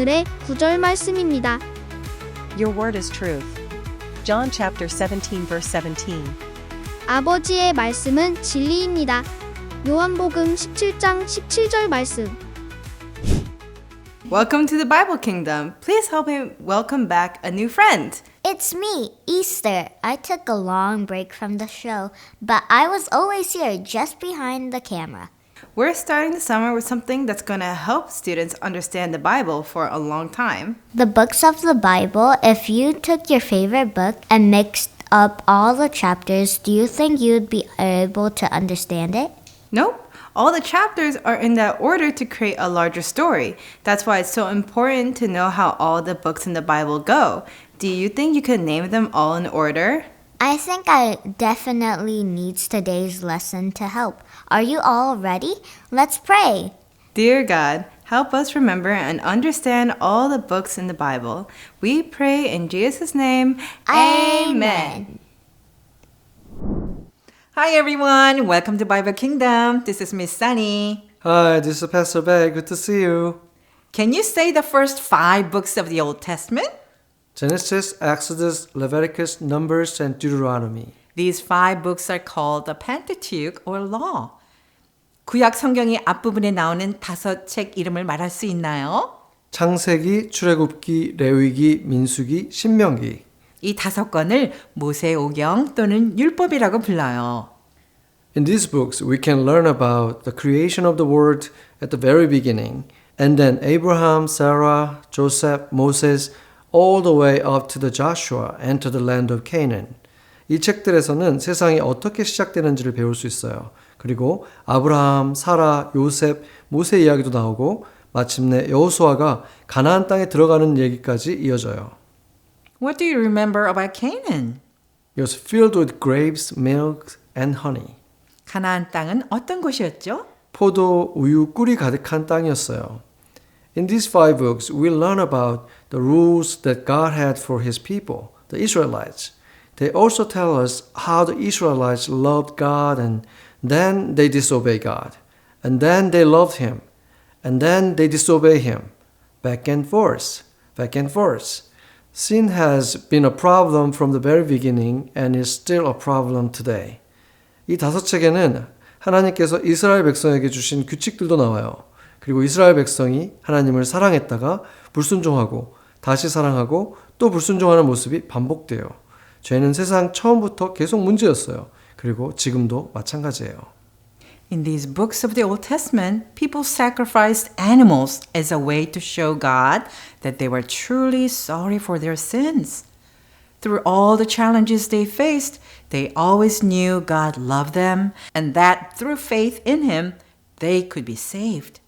오늘의 구절 말씀입니다. Your word is truth. John chapter 17 verse 17. 아버지의 말씀은 진리입니다. 요한복음 17장 17절 말씀. Welcome to the Bible Kingdom. Please help me welcome back a new friend. It's me, Easter. I took a long break from the show, but I was always here just behind the camera. We're starting the summer with something that's going to help students understand the Bible for a long time. The books of the Bible, if you took your favorite book and mixed up all the chapters, do you think you'd be able to understand it? Nope. All the chapters are in that order to create a larger story. That's why it's so important to know how all the books in the Bible go. Do you think you could name them all in order? I think I definitely needs today's lesson to help. Are you all ready? Let's pray. Dear God, help us remember and understand all the books in the Bible. We pray in Jesus' name. Amen. Hi everyone, welcome to Bible Kingdom. This is Miss Sunny. Hi, this is Pastor Beck. Good to see you. Can you say the first 5 books of the Old Testament? Genesis, Exodus, Leviticus, Numbers, and Deuteronomy. These 5 books are called the Pentateuch or Law. 구약 성경의 앞부분에 나오는 5책 이름을 말할 수 있나요? 창세기, 출애굽기, 레위기, 민수기, 신명기. 이 5권을 모세오경 또는 율법이라고 불러요. In these books, we can learn about the creation of the world at the very beginning, and then Abraham, Sarah, Joseph, Moses, all the way up to the Joshua and to the land of Canaan. 이 책들에서는 세상이 어떻게 시작되는지를 배울 수 있어요. 그리고 아브라함, 사라, 요셉, 모세 이야기도 나오고 마침내 여호수아가 가나안 땅에 들어가는 얘기까지 이어져요. What do you remember about Canaan? It was filled with grapes, milk, and honey. 가나안 땅은 어떤 곳이었죠? 포도, 우유, 꿀이 가득한 땅이었어요. In these 5 books, we learn about the rules that God had for His people, the Israelites. They also tell us how the Israelites loved God and then they disobey God. And then they loved Him. And then they disobey Him. Back and forth, back and forth. Sin has been a problem from the very beginning and is still a problem today. 이 5책에는 하나님께서 이스라엘 백성에게 주신 규칙들도 나와요. 그리고 이스라엘 백성이 하나님을 사랑했다가 불순종하고 다시 사랑하고 또 불순종하는 모습이 반복돼요. 죄는 세상 처음부터 계속 문제였어요. 그리고 지금도 마찬가지예요. In these books of the Old Testament, people sacrificed animals as a way to show God that they were truly sorry for their sins. Through all the challenges they faced, they always knew God loved them and that through faith in Him, they could be saved.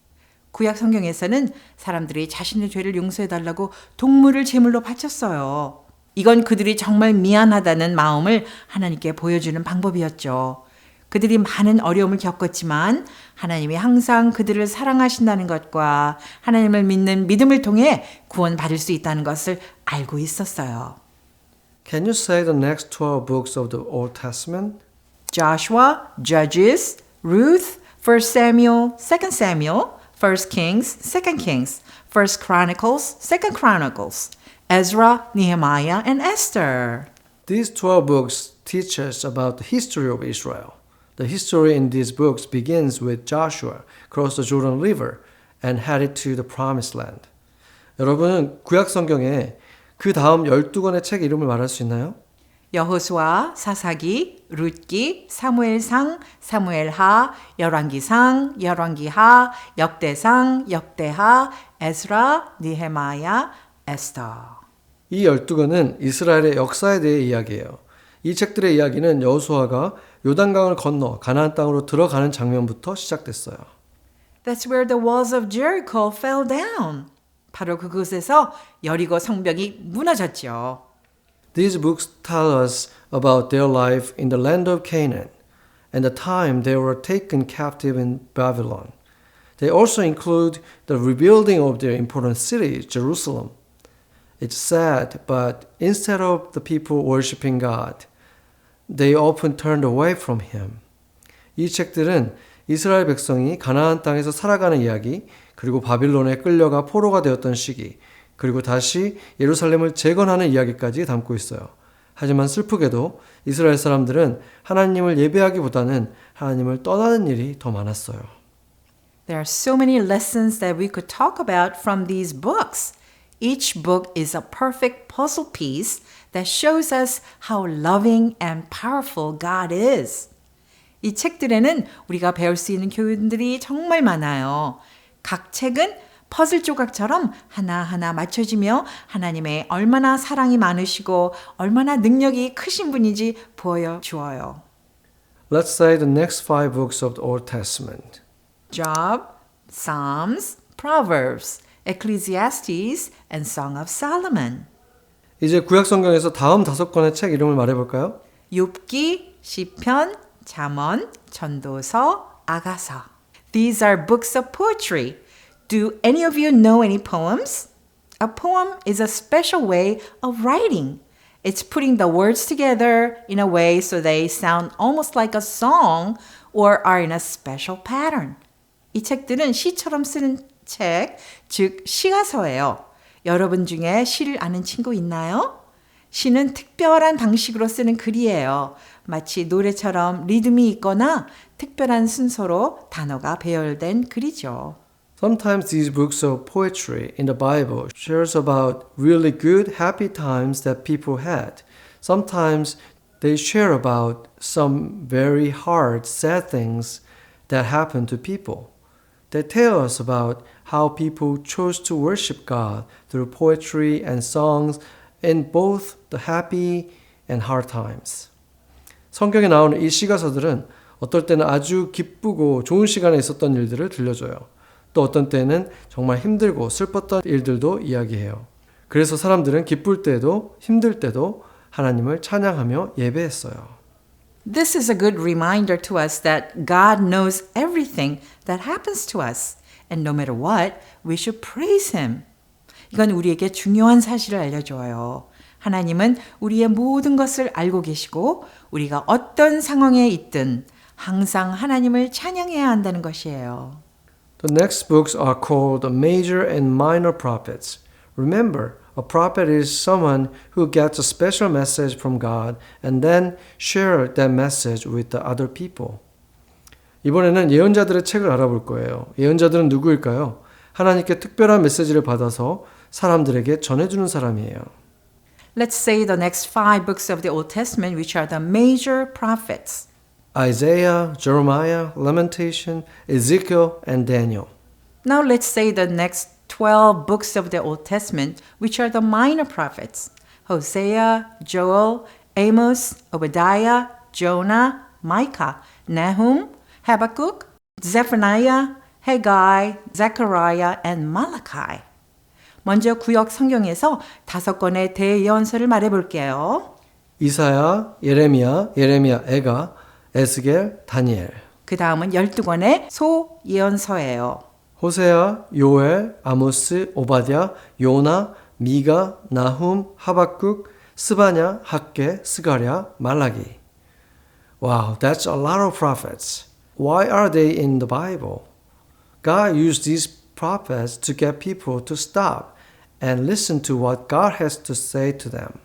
구약 성경에서는 사람들이 자신의 죄를 용서해달라고 동물을 제물로 바쳤어요. 이건 그들이 정말 미안하다는 마음을 하나님께 보여주는 방법이었죠. 그들이 많은 어려움을 겪었지만 하나님이 항상 그들을 사랑하신다는 것과 하나님을 믿는 믿음을 통해 구원받을 수 있다는 것을 알고 있었어요. Can you say the next 12 books of the Old Testament? Joshua, Judges, Ruth, 1 Samuel, 2 Samuel, 1 Kings, 2 Kings, 1 Chronicles, 2 Chronicles, Ezra, Nehemiah, and Esther. These 12 books teach us about the history of Israel. The history in these books begins with Joshua crossed the Jordan River and headed to the Promised Land. 여러분은 구약 성경에 그 다음 12권의 책 이름을 말할 수 있나요? 여호수아, 사사기, 룻기, 사무엘상, 사무엘하, 열왕기상, 열왕기하, 역대상, 역대하, 에스라, 니헤마야, 에스더. 이 12권은 이스라엘의 역사에 대해 이야기해요. 이 책들의 이야기는 여호수아가 요단강을 건너 가나안 땅으로 들어가는 장면부터 시작됐어요. That's where the walls of Jericho fell down. 바로 그곳에서 여리고 성벽이 무너졌죠. These books tell us about their life in the land of Canaan and the time they were taken captive in Babylon. They also include the rebuilding of their important city, Jerusalem. It's sad, but instead of the people worshiping God, they often turned away from Him. 이 책들은 이스라엘 백성이 가나안 땅에서 살아가는 이야기, 그리고 바빌론에 끌려가 포로가 되었던 시기, 그리고 다시 예루살렘을 재건하는 이야기까지 담고 있어요. 하지만 슬프게도 이스라엘 사람들은 하나님을 예배하기보다는 하나님을 떠나는 일이 더 많았어요. There are so many lessons that we could talk about from these books. Each book is a perfect puzzle piece that shows us how loving and powerful God is. 이 책들에는 우리가 배울 수 있는 교훈들이 정말 많아요. 각 책은 퍼즐 조각처럼 하나하나 맞춰지며 하나님의 얼마나 사랑이 많으시고 얼마나 능력이 크신 분인지 보여주어요. Let's say the next 5 books of the Old Testament. Job, Psalms, Proverbs, Ecclesiastes, and Song of Solomon. 이제 구약 성경에서 다음 5권의 책 이름을 말해볼까요? 욥기, 시편, 잠언, 전도서, 아가서. These are books of poetry. Do any of you know any poems? A poem is a special way of writing. It's putting the words together in a way so they sound almost like a song or are in a special pattern. 이 책들은 시처럼 쓰는 책, 즉 시가서예요. 여러분 중에 시를 아는 친구 있나요? 시는 특별한 방식으로 쓰는 글이에요. 마치 노래처럼 리듬이 있거나 특별한 순서로 단어가 배열된 글이죠. Sometimes these books of poetry in the Bible shares about really good, happy times that people had. Sometimes they share about some very hard, sad things that happened to people. They tell us about how people chose to worship God through poetry and songs in both the happy and hard times. 성경에 나오는 이 시가서들은 어떨 때는 아주 기쁘고 좋은 시간에 있었던 일들을 들려줘요. 또 어떤 때는 정말 힘들고 슬펐던 일들도 이야기해요. 그래서 사람들은 기쁠 때도 힘들 때도 하나님을 찬양하며 예배했어요. This is a good reminder to us that God knows everything that happens to us. And no matter what, we should praise Him. 이건 우리에게 중요한 사실을 알려줘요. 하나님은 우리의 모든 것을 알고 계시고 우리가 어떤 상황에 있든 항상 하나님을 찬양해야 한다는 것이에요. The next books are called the major and minor prophets. Remember, a prophet is someone who gets a special message from God and then share that message with the other people. 이번에는 예언자들의 책을 알아볼 거예요. 예언자들은 누구일까요? 하나님께 특별한 메시지를 받아서 사람들에게 전해주는 사람이에요. Let's say the next 5 books of the Old Testament, which are the major prophets. Isaiah, Jeremiah, Lamentation, Ezekiel, and Daniel. Now let's say the next 12 books of the Old Testament, which are the minor prophets. Hosea, Joel, Amos, Obadiah, Jonah, Micah, Nahum, Habakkuk, Zephaniah, Haggai, Zechariah, and Malachi. 먼저 구약 성경에서 5권의 대예언서를 말해볼게요. 이사야, 예레미야, 에가, 에스겔, 다니엘. 그 다음은 12권의 소예언서예요. 호세아, 요엘, 아모스, 오바댜, 요나, 미가, 나훔, 하박국, 스바냐, 학개, 스가랴, 말라기. Wow, that's a lot of prophets. Why are they in the Bible? God used these prophets to get people to stop and listen to what God has to say to them.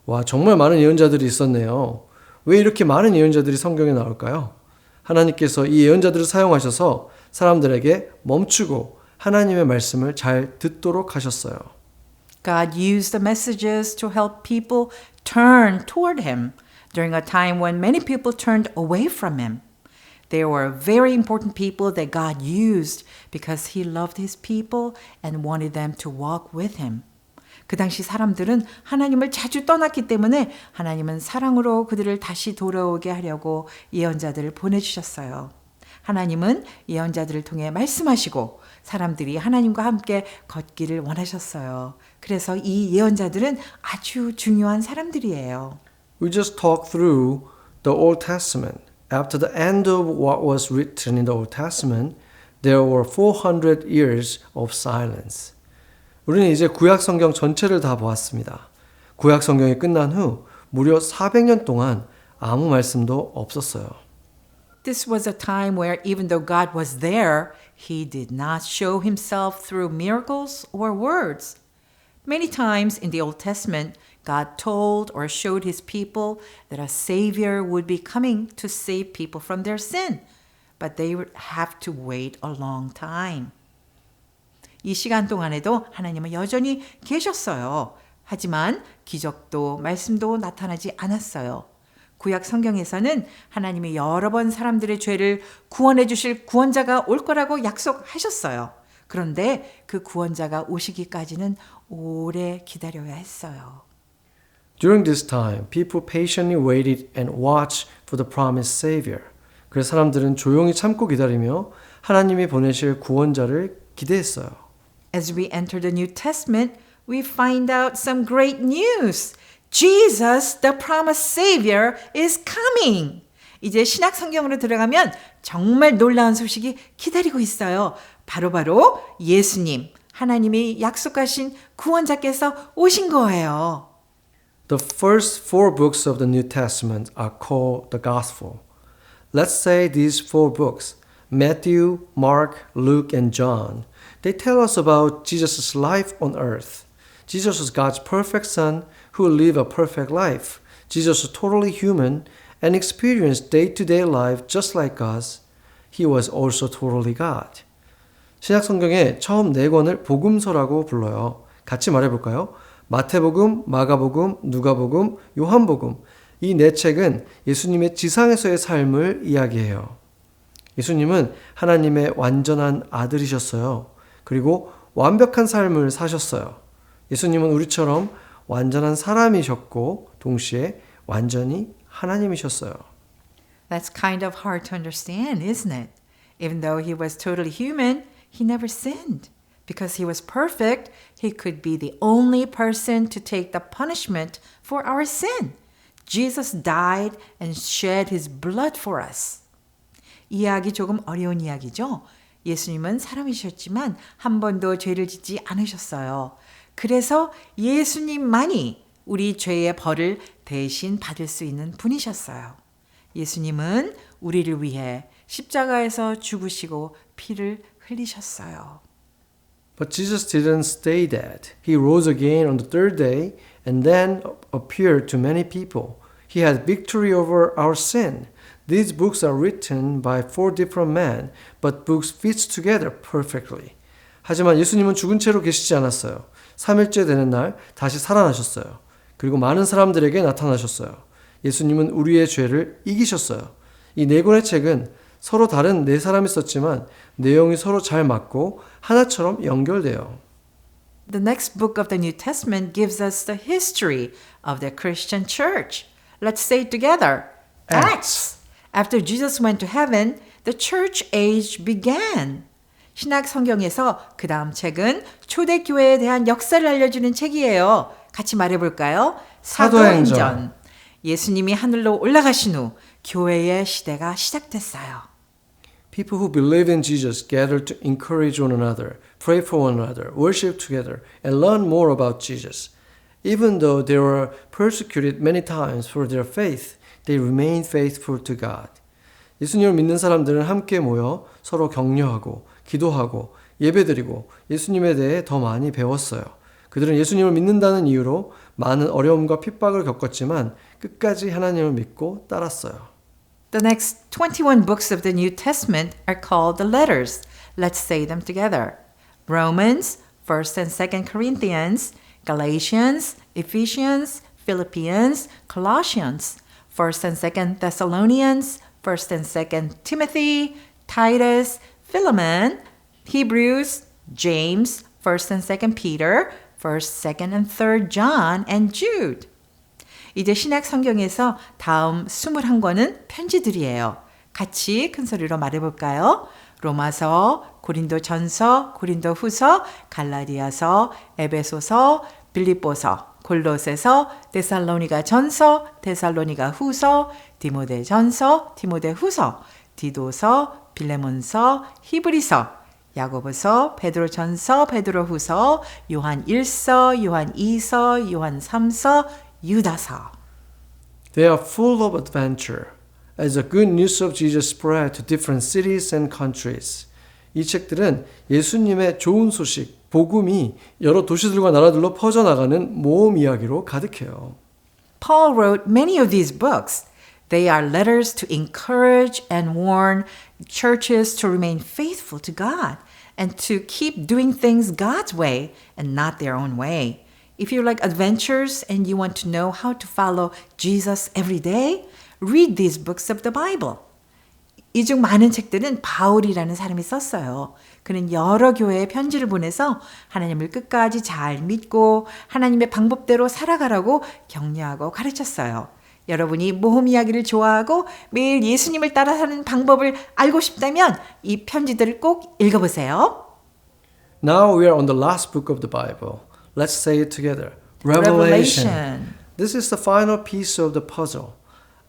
와, 정말 많은 예언자들이 있었네요. 왜 이렇게 많은 예언자들이 성경에 나올까요? 하나님께서 이 예언자들을 사용하셔서 사람들에게 멈추고 하나님의 말씀을 잘 듣도록 하셨어요. God used the messages to help people turn toward Him during a time when many people turned away from Him. They were very important people that God used because He loved His people and wanted them to walk with Him. 그 당시 사람들은 하나님을 자주 떠났기 때문에 하나님은 사랑으로 그들을 다시 돌아오게 하려고 예언자들을 보내주셨어요. 하나님은 예언자들을 통해 말씀하시고 사람들이 하나님과 함께 걷기를 원하셨어요. 그래서 이 예언자들은 아주 중요한 사람들이에요. We just talked through the Old Testament. After the end of what was written in the Old Testament, there were 400 years of silence. 우리는 이제 구약 성경 전체를 다 보았습니다. 구약 성경이 끝난 후 무려 400년 동안 아무 말씀도 없었어요. This was a time where even though God was there, he did not show himself through miracles or words. Many times in the Old Testament, God told or showed his people that a Savior would be coming to save people from their sin, but they would have to wait a long time. 이 시간 동안에도 하나님은 여전히 계셨어요. 하지만 기적도 말씀도 나타나지 않았어요. 구약 성경에서는 하나님이 여러 번 사람들의 죄를 구원해 주실 구원자가 올 거라고 약속하셨어요. 그런데 그 구원자가 오시기까지는 오래 기다려야 했어요. During this time, people patiently waited and watched for the promised Savior. 그래서 사람들은 조용히 참고 기다리며 하나님이 보내실 구원자를 기대했어요. As we enter the New Testament, we find out some great news. Jesus, the promised Savior, is coming. 이제 신약 성경으로 들어가면 정말 놀라운 소식이 기다리고 있어요. 바로 예수님, 하나님이 약속하신 구원자께서 오신 거예요. The first 4 books of the New Testament are called the Gospel. Let's say these 4 books, Matthew, Mark, Luke, and John, they tell us about Jesus' life on earth. Jesus was God's perfect Son who lived a perfect life. Jesus was totally human and experienced day-to-day life just like us. He was also totally God. 신약 성경의 처음 4권을 복음서라고 불러요. 같이 말해볼까요? 마태복음, 마가복음, 누가복음, 요한복음. 이 4책은 예수님의 지상에서의 삶을 이야기해요. 예수님은 하나님의 완전한 아들이셨어요. 그리고 완벽한 삶을 사셨어요. 예수님은 우리처럼 완전한 사람이셨고 동시에 완전히 하나님이셨어요. That's kind of hard to understand, isn't it? Even though he was totally human, he never sinned. Because he was perfect, he could be the only person to take the punishment for our sin. Jesus died and shed his blood for us. 이해하기 조금 어려운 이야기죠? 예수님은 사람이셨지만 한 번도 죄를 짓지 않으셨어요. 그래서 예수님만이 우리 죄의 벌을 대신 받을 수 있는 분이셨어요. 예수님은 우리를 위해 십자가에서 죽으시고 피를 흘리셨어요. But Jesus didn't stay dead. He rose again on the 3rd day and then appeared to many people. He had victory over our sin. These books are written by 4 different men, but books fit together perfectly. 하지만 예수님은 죽은 채로 계시지 않았어요. 3일째 되는 날 다시 살아나셨어요. 그리고 많은 사람들에게 나타나셨어요. 예수님은 우리의 죄를 이기셨어요. 이 4권의 책은 서로 다른 4사람이 썼지만 내용이 서로 잘 맞고 하나처럼 연결돼요. The next book of the New Testament gives us the history of the Christian church. Let's say it together. Acts. After Jesus went to heaven, the church age began. 신약 성경에서 그 다음 책은 초대교회에 대한 역사를 알려주는 책이에요. 같이 말해볼까요? 사도행전. 예수님이 하늘로 올라가신 후 교회의 시대가 시작됐어요. People who believe in Jesus gathered to encourage one another, pray for one another, worship together, and learn more about Jesus. Even though they were persecuted many times for their faith, they remained faithful to God. 예수님을 믿는 사람들은 함께 모여 서로 격려하고 기도하고 예배드리고 예수님에 대해 더 많이 배웠어요. 그들은 예수님을 믿는다는 이유로 많은 어려움과 핍박을 겪었지만 끝까지 하나님을 믿고 따랐어요. The next 21 books of the New Testament are called the letters. Let's say them together. Romans, 1st and 2nd Corinthians, Galatians, Ephesians, Philippians, Colossians, 1st and 2nd Thessalonians, 1st and 2nd Timothy, Titus, Philemon, Hebrews, James, 1st and 2nd Peter, 1st, 2nd and 3rd John, and Jude. 이제 신약 성경에서 다음 21권은 편지들이에요. 같이 큰 소리로 말해볼까요? 로마서, 고린도전서, 고린도후서, 갈라디아서, 에베소서, 빌립보서, 골로새서, 데살로니가전서, 데살로니가후서, 디모데전서, 디모데후서, 디도서, 빌레몬서, 히브리서, 야고보서, 베드로전서, 베드로후서, 요한 1서, 요한 2서, 요한 3서, 유다서. They are full of adventure as the good news of Jesus spread to different cities and countries. 이 책들은 예수님의 좋은 소식, 복음이 여러 도시들과 나라들로 퍼져나가는 모험 이야기로 가득해요. Paul wrote many of these books. They are letters to encourage and warn churches to remain faithful to God and to keep doing things God's way and not their own way. If you like adventures and you want to know how to follow Jesus every day, read these books of the Bible. 이 중 많은 책들은 바울이라는 사람이 썼어요. 그는 여러 교회에 편지를 보내서 하나님을 끝까지 잘 믿고 하나님의 방법대로 살아가라고 격려하고 가르쳤어요. 여러분이 모험 이야기를 좋아하고 매일 예수님을 따라 사는 방법을 알고 싶다면 이 편지들을 꼭 읽어보세요. Now we are on the last book of the Bible. Let's say it together. Revelation. This is the final piece of the puzzle.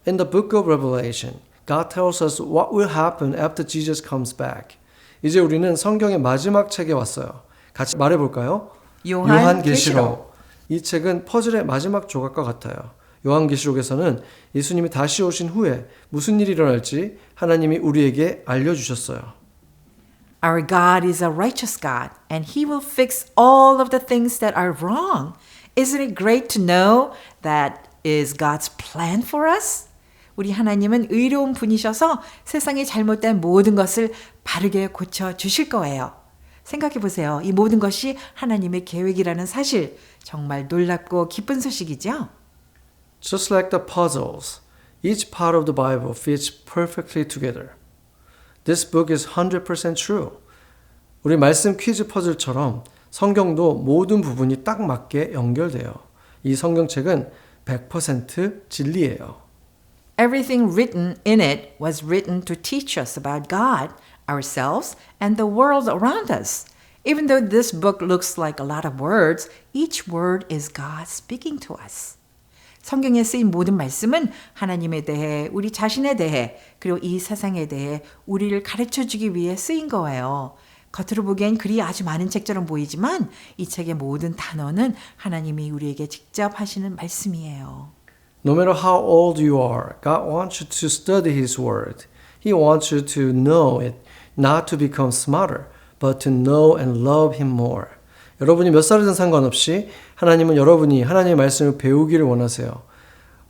In the book of Revelation, God tells us what will happen after Jesus comes back. 이제 우리는 성경의 마지막 책에 왔어요. 같이 말해볼까요? 요한계시록. 이 책은 퍼즐의 마지막 조각과 같아요. 요한계시록에서는 예수님이 다시 오신 후에 무슨 일이 일어날지 하나님이 우리에게 알려주셨어요. Our God is a righteous God, and He will fix all of the things that are wrong. Isn't it great to know that is God's plan for us? 우리 하나님은 의로운 분이셔서 세상에 잘못된 모든 것을 바르게 고쳐 주실 거예요. 생각해 보세요. 이 모든 것이 하나님의 계획이라는 사실, 정말 놀랍고 기쁜 소식이죠? Just like the puzzles, each part of the Bible fits perfectly together. This book is 100% true. 우리 말씀 퀴즈 퍼즐처럼 성경도 모든 부분이 딱 맞게 연결돼요. 이 성경책은 100% 진리예요. Everything written in it was written to teach us about God, ourselves, and the world around us. Even though this book looks like a lot of words, each word is God speaking to us. 성경에 쓰인 모든 말씀은 하나님에 대해, 우리 자신에 대해, 그리고 이 세상에 대해 우리를 가르쳐주기 위해 쓰인 거예요. 겉으로 보기엔 글이 아주 많은 책처럼 보이지만 이 책의 모든 단어는 하나님이 우리에게 직접 하시는 말씀이에요. No matter how old you are, God wants you to study His Word. He wants you to know it, not to become smarter, but to know and love Him more. 여러분이 몇 살이든 상관없이 하나님은 여러분이 하나님의 말씀을 배우기를 원하세요.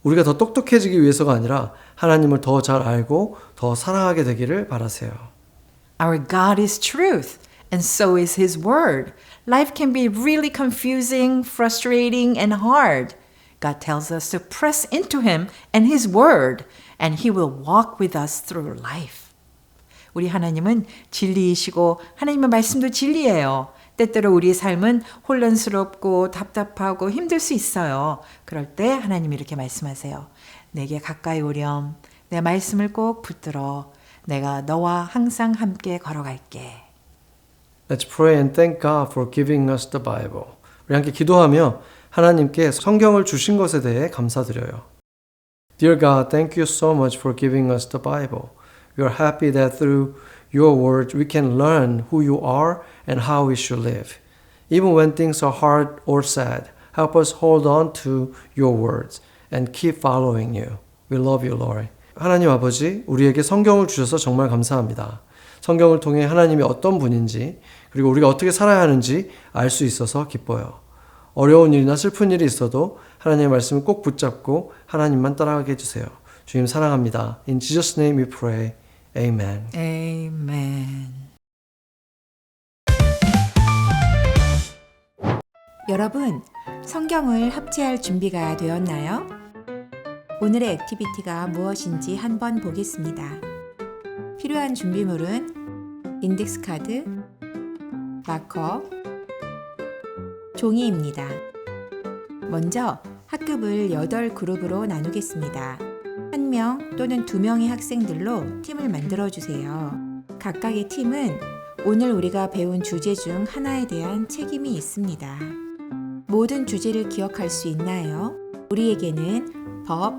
우리가 더 똑똑해지기 위해서가 아니라 하나님을 더 잘 알고 더 사랑하게 되기를 바라세요. Our God is truth, and so is His Word. Life can be really confusing, frustrating, and hard. God tells us to press into Him and His Word, and He will walk with us through life. 우리 하나님은 진리이시고 하나님의 말씀도 진리예요. 때때로 우리의 삶은 혼란스럽고 답답하고 힘들 수 있어요. 그럴 때 하나님이 이렇게 말씀하세요. 내게 가까이 오렴. 내 말씀을 꼭 붙들어. 내가 너와 항상 함께 걸어갈게. Let's pray and thank God for giving us the Bible. 우리 함께 기도하며 하나님께 성경을 주신 것에 대해 감사드려요. Dear God, thank you so much for giving us the Bible. We are happy that through your word we can learn who you are and how we should live. Even when things are hard or sad, help us hold on to your words and keep following you. We love you, Lord. 하나님 아버지, 우리에게 성경을 주셔서 정말 감사합니다. 성경을 통해 하나님이 어떤 분인지, 그리고 우리가 어떻게 살아야 하는지 알 수 있어서 기뻐요. 어려운 일이나 슬픈 일이 있어도 하나님의 말씀을 꼭 붙잡고 하나님만 따라가게 해주세요. 주님 사랑합니다. In Jesus' name we pray. Amen. Amen. 여러분, 성경을 합체할 준비가 되었나요? 오늘의 액티비티가 무엇인지 한번 보겠습니다. 필요한 준비물은 인덱스 카드, 마커, 종이입니다. 먼저 학급을 8그룹으로 나누겠습니다. 1명 또는 2명의 학생들로 팀을 만들어 주세요. 각각의 팀은 오늘 우리가 배운 주제 중 하나에 대한 책임이 있습니다. 모든 주제를 기억할 수 있나요? 우리에게는 법,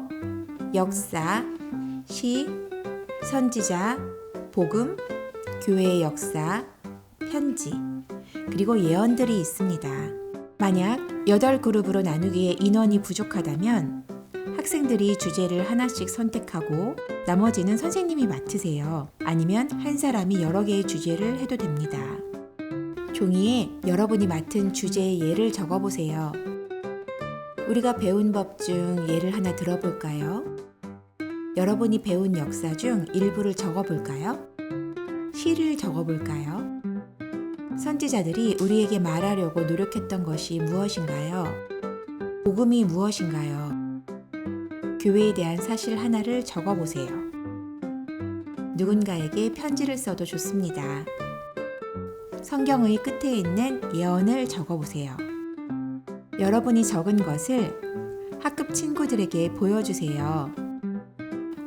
역사, 시, 선지자, 복음, 교회의 역사, 편지, 그리고 예언들이 있습니다. 만약 8그룹으로 나누기에 인원이 부족하다면 학생들이 주제를 하나씩 선택하고 나머지는 선생님이 맡으세요. 아니면 한 사람이 여러 개의 주제를 해도 됩니다. 종이에 여러분이 맡은 주제의 예를 적어보세요. 우리가 배운 법 중 예를 하나 들어볼까요? 여러분이 배운 역사 중 일부를 적어볼까요? 시를 적어볼까요? 선지자들이 우리에게 말하려고 노력했던 것이 무엇인가요? 복음이 무엇인가요? 교회에 대한 사실 하나를 적어보세요. 누군가에게 편지를 써도 좋습니다. 성경의 끝에 있는 예언을 적어보세요. 여러분이 적은 것을 학급 친구들에게 보여주세요.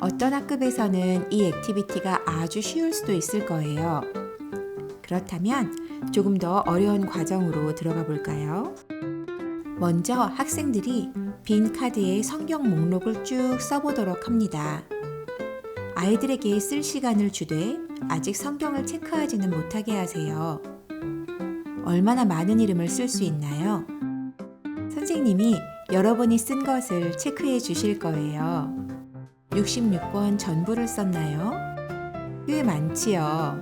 어떤 학급에서는 이 액티비티가 아주 쉬울 수도 있을 거예요. 그렇다면 조금 더 어려운 과정으로 들어가 볼까요? 먼저 학생들이 빈 카드에 성경 목록을 쭉 써보도록 합니다. 아이들에게 쓸 시간을 주되 아직 성경을 체크하지는 못하게 하세요. 얼마나 많은 이름을 쓸 수 있나요? 선생님이 여러분이 쓴 것을 체크해 주실 거예요. 66권 전부를 썼나요? 꽤 많지요.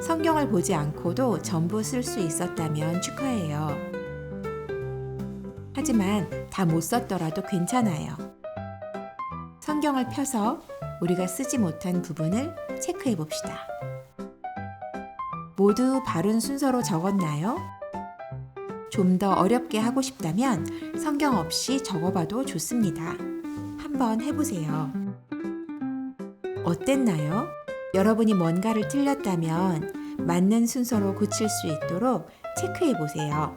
성경을 보지 않고도 전부 쓸 수 있었다면 축하해요. 하지만 다 못 썼더라도 괜찮아요. 성경을 펴서 우리가 쓰지 못한 부분을 체크해 봅시다. 모두 바른 순서로 적었나요? 좀 더 어렵게 하고 싶다면 성경 없이 적어봐도 좋습니다. 한번 해보세요. 어땠나요? 여러분이 뭔가를 틀렸다면 맞는 순서로 고칠 수 있도록 체크해 보세요.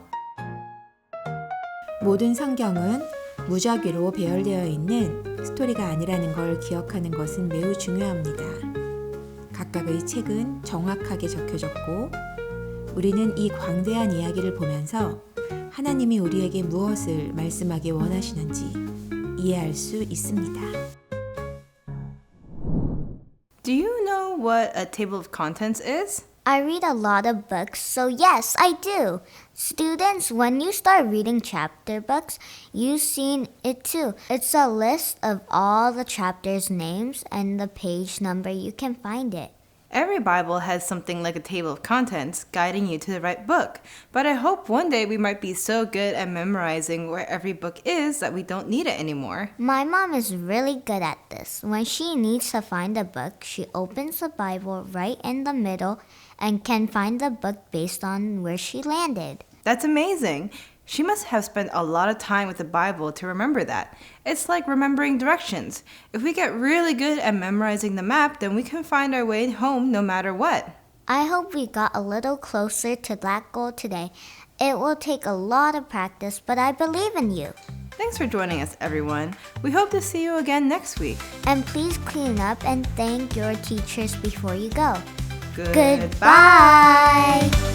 모든 성경은 무작위로 배열되어 있는 스토리가 아니라는 걸 기억하는 것은 매우 중요합니다. 각각의 책은 정확하게 적혀졌고 우리는 이 광대한 이야기를 보면서 하나님이 우리에게 무엇을 말씀하기 원하시는지 이해할 수 있습니다. Do you know what a table of contents is? I read a lot of books, so yes, I do. Students, when you start reading chapter books, you've seen it too. It's a list of all the chapters' names and the page number. You can find it. Every Bible has something like a table of contents guiding you to the right book. But I hope one day we might be so good at memorizing where every book is that we don't need it anymore. My mom is really good at this. When she needs to find a book, she opens the Bible right in the middle and can find the book based on where she landed. That's amazing. She must have spent a lot of time with the Bible to remember that. It's like remembering directions. If we get really good at memorizing the map, then we can find our way home no matter what. I hope we got a little closer to that goal today. It will take a lot of practice, but I believe in you. Thanks for joining us, everyone. We hope to see you again next week. And please clean up and thank your teachers before you go. Goodbye. Goodbye.